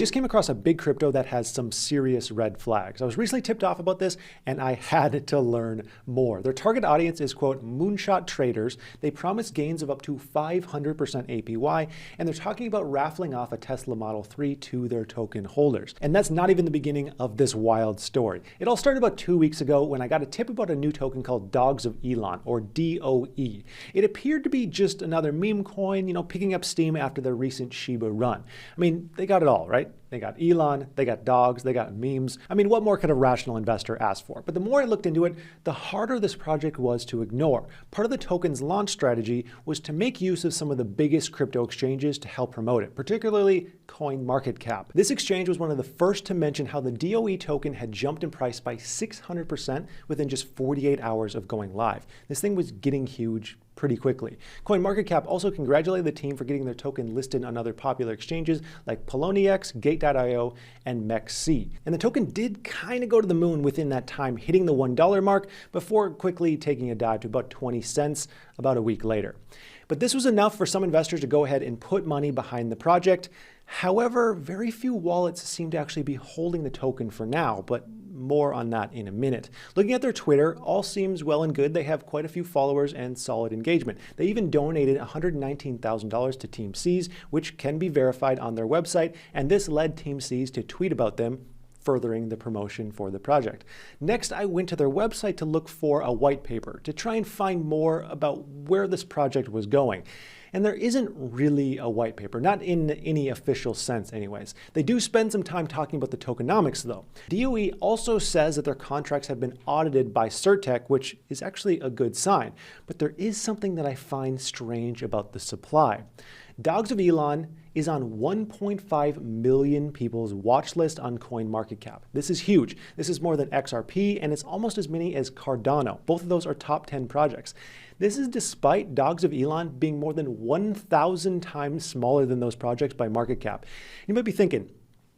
just came across a big crypto that has some serious red flags. I was recently tipped off about this and I had to learn more. Their target audience is, quote, moonshot traders. They promise gains of up to 500% APY, and they're talking about raffling off a Tesla Model 3 to their token holders. And that's not even the beginning of this wild story. It all started about 2 weeks ago when I got a tip about a new token called Dogs of Elon, or DOE. It appeared to be just another meme coin, picking up steam after their recent Shiba run. I mean, they got it all, right? They got Elon, they got dogs, they got memes. I mean, what more could a rational investor ask for? But the more I looked into it, the harder this project was to ignore. Part of the token's launch strategy was to make use of some of the biggest crypto exchanges to help promote it, particularly CoinMarketCap. This exchange was one of the first to mention how the DOE token had jumped in price by 600% within just 48 hours of going live. This thing was getting huge pretty quickly. CoinMarketCap also congratulated the team for getting their token listed on other popular exchanges like Poloniex, Gate.io, and MEXC. And the token did kind of go to the moon within that time, hitting the $1 mark before quickly taking a dive to about 20 cents about a week later. But this was enough for some investors to go ahead and put money behind the project. However, very few wallets seem to actually be holding the token for now, but more on that in a minute. Looking at their Twitter, all seems well and good. They have quite a few followers and solid engagement. They even donated $119,000 to Team C's, which can be verified on their website, and this led Team C's to tweet about them, furthering the promotion for the project. Next, I went to their website to look for a white paper to try and find more about where this project was going. And there isn't really a white paper, not in any official sense anyways. They do spend some time talking about the tokenomics though. DOE also says that their contracts have been audited by CertTech, which is actually a good sign. But there is something that I find strange about the supply. Dogs of Elon is on 1.5 million people's watch list on CoinMarketCap. This is huge. This is more than XRP, and it's almost as many as Cardano. Both of those are top 10 projects. This is despite Dogs of Elon being more than 1,000 times smaller than those projects by market cap. You might be thinking,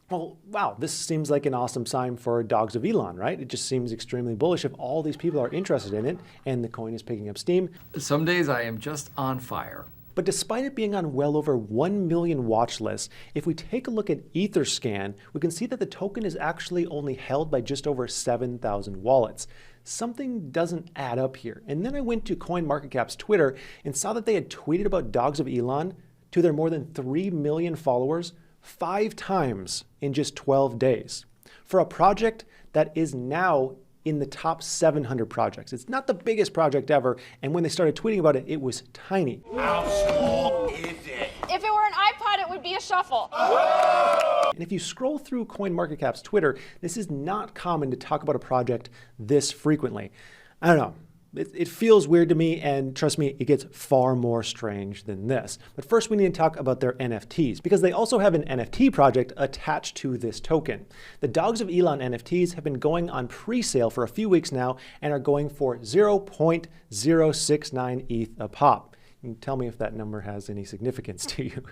well, wow, this seems like an awesome sign for Dogs of Elon, right? It just seems extremely bullish if all these people are interested in it and the coin is picking up steam. Some days I am just on fire. But despite it being on well over 1 million watch lists, if we take a look at Etherscan, we can see that the token is actually only held by just over 7,000 wallets. Something doesn't add up here. And then I went to CoinMarketCap's Twitter and saw that they had tweeted about Dogs of Elon to their more than 3 million followers 5 times in just 12 days. For a project that is now in the top 700 projects. It's not the biggest project ever, and when they started tweeting about it, it was tiny. How small is it? If it were an iPod, it would be a shuffle. And if you scroll through CoinMarketCap's Twitter, this is not common to talk about a project this frequently. I don't know. It feels weird to me, and trust me, it gets far more strange than this. But first we need to talk about their NFTs, because they also have an NFT project attached to this token. The Dogs of Elon NFTs have been going on pre-sale for a few weeks now and are going for 0.069 ETH a pop. You can tell me if that number has any significance to you.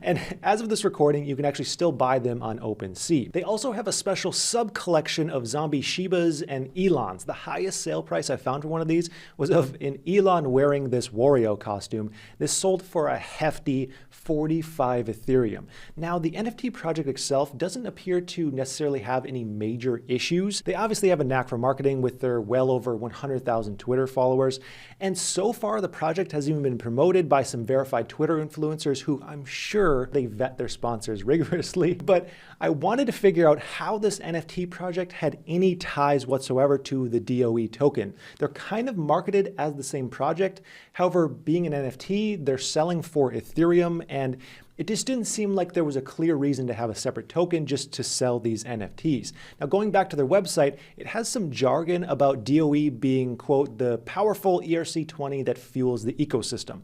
And as of this recording, you can actually still buy them on OpenSea. They also have a special sub-collection of zombie Shibas and Elons. The highest sale price I found for one of these was of an Elon wearing this Wario costume. This sold for a hefty 45 Ethereum. Now, the NFT project itself doesn't appear to necessarily have any major issues. They obviously have a knack for marketing with their well over 100,000 Twitter followers. And so far, the project has even been promoted by some verified Twitter influencers who I'm sure they vet their sponsors rigorously. But I wanted to figure out how this NFT project had any ties whatsoever to the DOE token. They're kind of marketed as the same project. However, being an NFT, they're selling for Ethereum, and it just didn't seem like there was a clear reason to have a separate token just to sell these NFTs. Now, going back to their website, it has some jargon about DOE being, quote, the powerful ERC20 that fuels the ecosystem.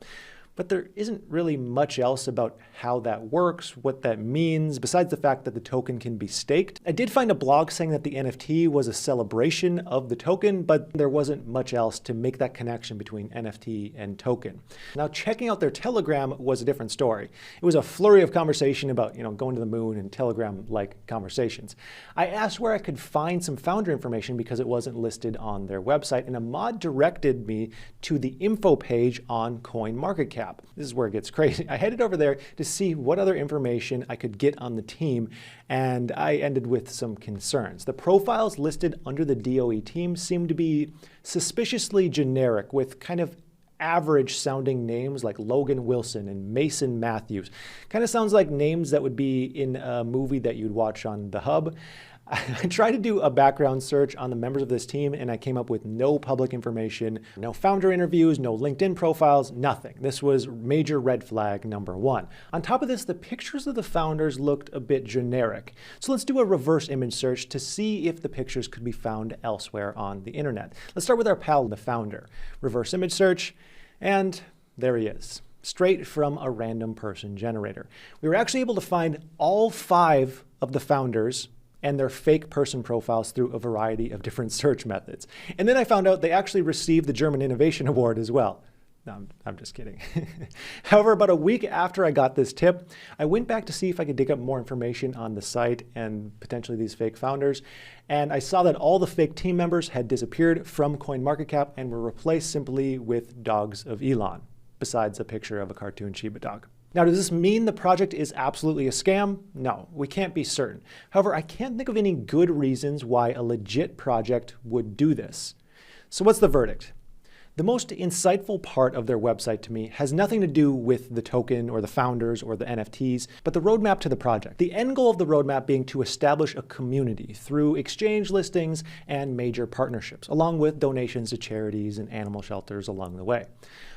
But there isn't really much else about how that works, what that means, besides the fact that the token can be staked. I did find a blog saying that the NFT was a celebration of the token, but there wasn't much else to make that connection between NFT and token. Now, checking out their Telegram was a different story. It was a flurry of conversation about, going to the moon and Telegram-like conversations. I asked where I could find some founder information because it wasn't listed on their website, and a mod directed me to the info page on CoinMarketCap. MemeCap. This is where it gets crazy. I headed over there to see what other information I could get on the team, and I ended with some concerns. The profiles listed under the DOE team seem to be suspiciously generic, with kind of average sounding names like Logan Wilson and Mason Matthews. Kind of sounds like names that would be in a movie that you'd watch on the Hub. I tried to do a background search on the members of this team and I came up with no public information, no founder interviews, no LinkedIn profiles, nothing. This was major red flag number one. On top of this, the pictures of the founders looked a bit generic. So let's do a reverse image search to see if the pictures could be found elsewhere on the internet. Let's start with our pal, the founder. Reverse image search, and there he is. Straight from a random person generator. We were actually able to find all 5 of the founders and their fake person profiles through a variety of different search methods. And then I found out they actually received the German Innovation Award as well. No, I'm just kidding. However, about a week after I got this tip, I went back to see if I could dig up more information on the site and potentially these fake founders. And I saw that all the fake team members had disappeared from CoinMarketCap and were replaced simply with Dogs of Elon, besides a picture of a cartoon Shiba dog. Now, does this mean the project is absolutely a scam? No, we can't be certain. However, I can't think of any good reasons why a legit project would do this. So what's the verdict? The most insightful part of their website to me has nothing to do with the token or the founders or the NFTs, but the roadmap to the project. The end goal of the roadmap being to establish a community through exchange listings and major partnerships, along with donations to charities and animal shelters along the way.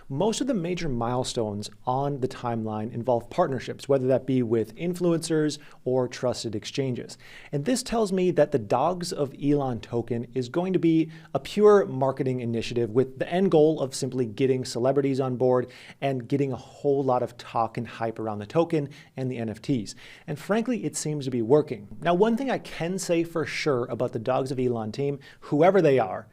Most of the major milestones on the timeline involve partnerships, whether that be with influencers or trusted exchanges. And this tells me that the Dogs of Elon token is going to be a pure marketing initiative with the end goal of simply getting celebrities on board and getting a whole lot of talk and hype around the token and the NFTs. And frankly, it seems to be working. Now, one thing I can say for sure about the Dogs of Elon team, whoever they are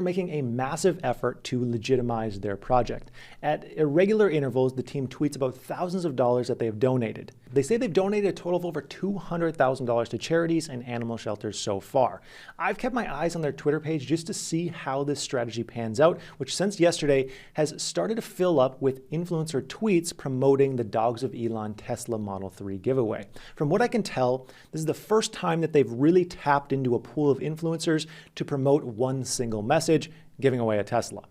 making a massive effort to legitimize their project. At irregular intervals, the team tweets about thousands of dollars that they have donated. They say they've donated a total of over $200,000 to charities and animal shelters so far. I've kept my eyes on their Twitter page just to see how this strategy pans out, which since yesterday has started to fill up with influencer tweets promoting the Dogs of Elon Tesla Model 3 giveaway. From what I can tell, this is the first time that they've really tapped into a pool of influencers to promote one single message, giving away a Tesla.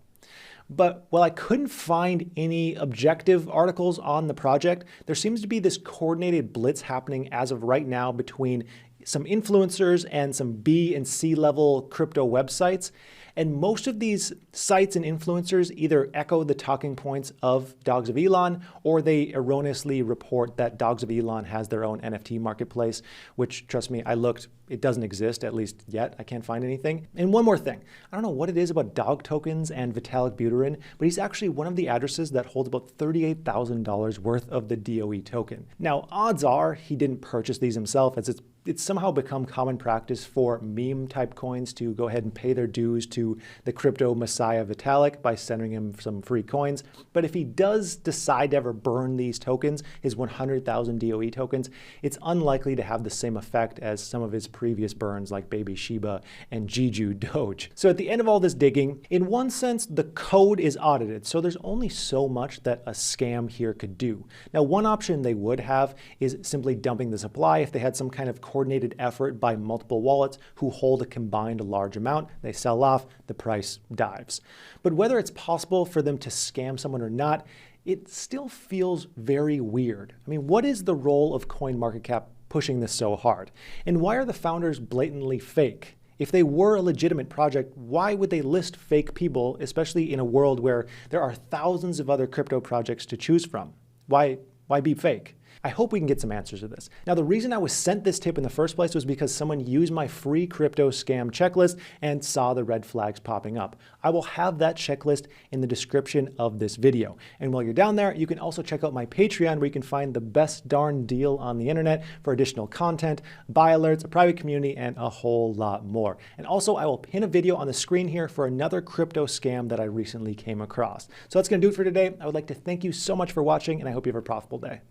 But while I couldn't find any objective articles on the project, there seems to be this coordinated blitz happening as of right now between some influencers and some B and C level crypto websites. And most of these sites and influencers either echo the talking points of Dogs of Elon, or they erroneously report that Dogs of Elon has their own NFT marketplace, which, trust me, I looked, it doesn't exist, at least yet. I can't find anything. And one more thing. I don't know what it is about dog tokens and Vitalik Buterin, but he's actually one of the addresses that holds about $38,000 worth of the DOE token. Now, odds are he didn't purchase these himself, as it's somehow become common practice for meme type coins to go ahead and pay their dues to the crypto messiah Vitalik by sending him some free coins. But if he does decide to ever burn these tokens, his 100,000 DOE tokens, it's unlikely to have the same effect as some of his previous burns like Baby Shiba and Jiju Doge. So at the end of all this digging, in one sense, the code is audited, so there's only so much that a scam here could do. Now, one option they would have is simply dumping the supply if they had some kind of coordinated effort by multiple wallets who hold a combined large amount. They sell off, the price dives. But whether it's possible for them to scam someone or not, it still feels very weird. I mean, what is the role of CoinMarketCap pushing this so hard? And why are the founders blatantly fake? If they were a legitimate project, why would they list fake people, especially in a world where there are thousands of other crypto projects to choose from? Why be fake? I hope we can get some answers to this. Now, the reason I was sent this tip in the first place was because someone used my free crypto scam checklist and saw the red flags popping up. I will have that checklist in the description of this video. And while you're down there, you can also check out my Patreon, where you can find the best darn deal on the internet for additional content, buy alerts, a private community, and a whole lot more. And also, I will pin a video on the screen here for another crypto scam that I recently came across. So that's going to do it for today. I would like to thank you so much for watching, and I hope you have a profitable day.